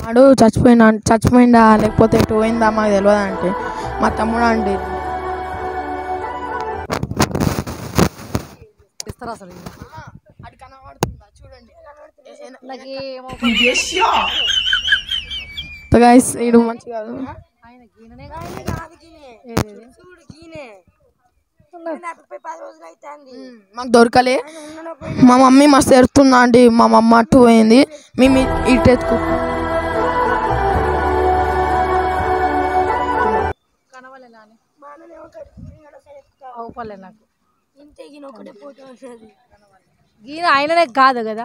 వాడు చచ్చిపోయిందా లేకపోతే ఎటు పోయిందా మాకు తెలియదు అంటే మా తమ్ముడు అంటే అసలు అది కనబడుతుందా చూడండి గైస్ ఇది మంచి కాదు మాకు దొరకలే మా మమ్మీ మస్తు ఎడుతుందా అండి మా మమ్మ అట్టు పోయింది మేము ఇటు ఎత్తుకు గీన ఆయననే కాదు కదా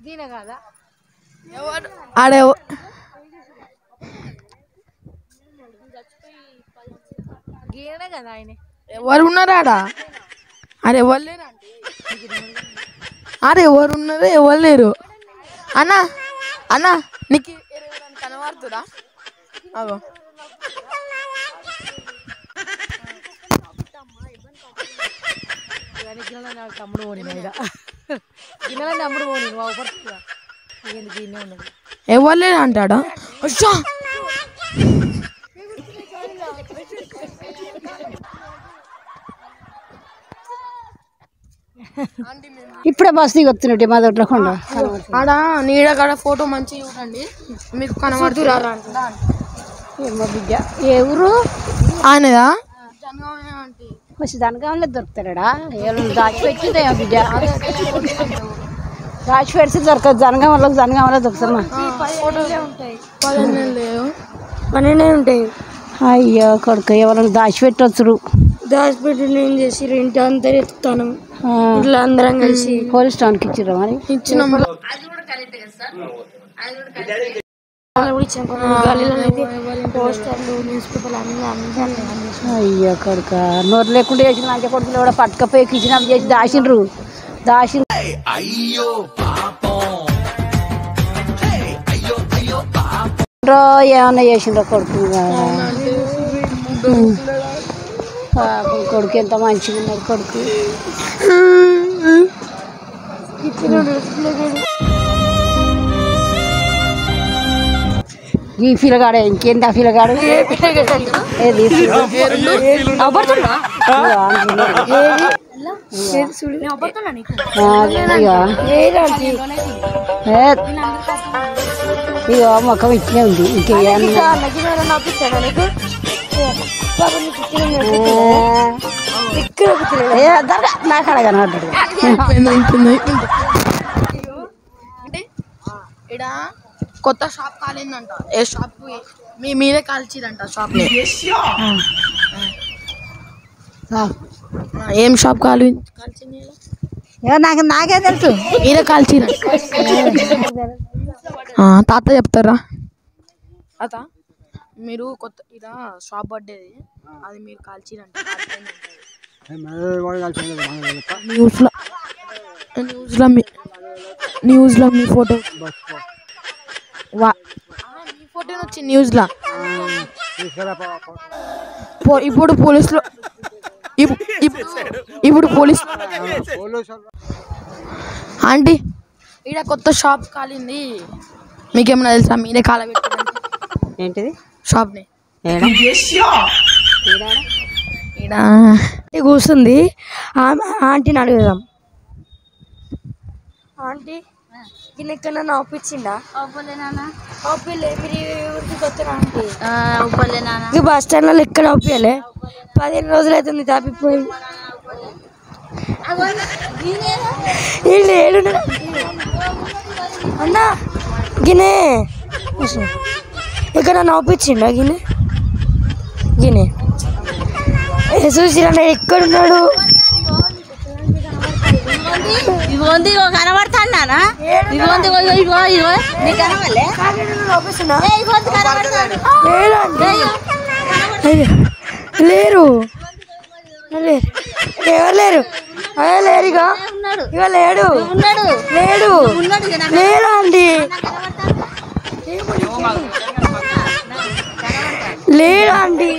గీన కాదా ఆడే గీననే కదా ఆయన ఎవరు ఉన్నారాడా అరే ఎవరు లేరు అరే ఎవరు ఉన్నారు ఎవరు లేరు అన్నా అన్నా నీకు కనబడుతురా అగో తమ్ముడు పోనీ గిన్నెల తమ్ముడు పోనీ ఉన్నది ఎవరు లేరు అంటాడా ఇప్పుడే బస్ దిగి వస్తున్నట్టు మా దొడ్ల కొండ ఆడ నీడ కాడ ఫోటో మంచిగా చూడండి మీకు కనబడుతురా బిడ్డ ఏ ఊరు ఆయనదా వచ్చి దనగాంలో దొరుకుతాడా దాచిపెట్టిందే బిడ్డ దాచిపెడితే దొరకదు జనగాంలో దొరుకుతామా 12 ఉంటాయి అయ్యో కొడుకు ఎవరైనా దాచిపెట్టొచ్చుడు దాచిపెట్టి ఏం చేసి ఇంటి అంతా ఎత్తుతాను ఇట్లా అందరం కలిసి పోలీస్ స్టేషన్కి ఇచ్చిర్రా మరి ఇచ్చినాం అయ్యో కొడుక నోరు లేకుండా చేసిన మంచి కొడుకులు కూడా పట్టుకపోయి కిచెన్ చేసి దాచిండ్రు ఏమన్నా చేసిండ్రో కొడుకు కొడుకు ఎంత మంచిగా ఉన్నాడు కొడుకు ఈ పిల్లగాడే ఇంకేంటి ఆ పిల్లగాడు ఇగో మొక్కం ఇట్లే ఉంది ఇంకేమన్నా నాకు అడగ కనబడ్డాడు అంటే ఇక్కడ కొత్త షాప్ కాలేదంట ఏ షాప్ మీరే కాల్చిరంట షాప్ ఏం షాప్ కాల్చింది నాకే తెలుసు మీరే కాల్చిరంట తాత చెప్తారా తాత మీరు కొత్త ఇలా షాప్ పడ్డేది అది మీరు కాల్చిరంట న్యూస్లో మీ ఫోటో మీ ఫోటో వచ్చింది న్యూస్లో ఇప్పుడు పోలీసులు ఇప్పుడు పోలీసు ఆంటీ ఇక్కడ కొత్త షాప్ కాలింది మీకేమన్నా తెలుసా మీరే కాలబెట్టారు ఏంటిది షాప్ని కూర్చుంది ఆంటీని అడుగుదాం ఆంటీ దీన్ని ఎక్కడన్నా ఒప్పించిందా ఆంటీ బస్ స్టాండ్ లో ఎక్కడ ఒప్పియలే 15 రోజులు అవుతుంది తప్పిపోయి అన్నా గినే ఎక్కడన్నా ఒప్పించిండా గినే చూసిరా ఎక్కడున్నాడు కనబడతానా లేరు ఎవరు లేరు లేరుగా ఇక లేడు లేడు లేడు అండి లేడు అండి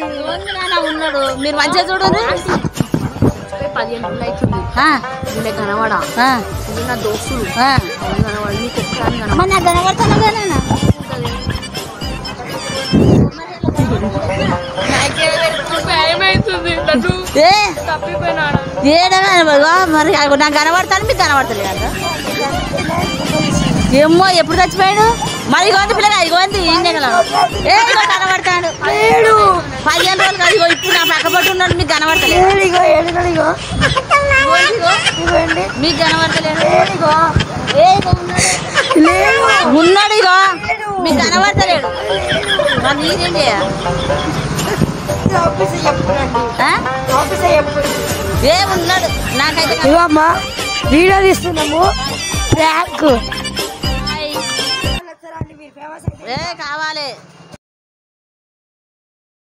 ఉన్నాడు మీరు మంచిగా చూడండి 15 రోజులు అవుతుంది వీళ్ళకి కనబడా ఇది నా దోస్తులు కనబడి నీకు నాకు కనబడతాను కదా మరి నాకు కనబడతాను మీకు కనబడతలేదు ఏమో ఎప్పుడు చచ్చిపోయాడు మరి ఇగోంది పిల్లగా ఇగోంది ఏ ఇగో కనబడతాడు 15 రోజులు కాదు ఇగో ఇప్పుడు నా పక్క పట్టు ఉన్నాడు మీకు కనబడతలేదు మీకు కనబడతలేదు ఉన్నాడు ఇగో మీకు కనబడతలేడు మరి నేనేం చేయాలి ఏమున్నాడు నాకైతే ఇవమ్మా వీడియో తీస్తున్నాము కావాలి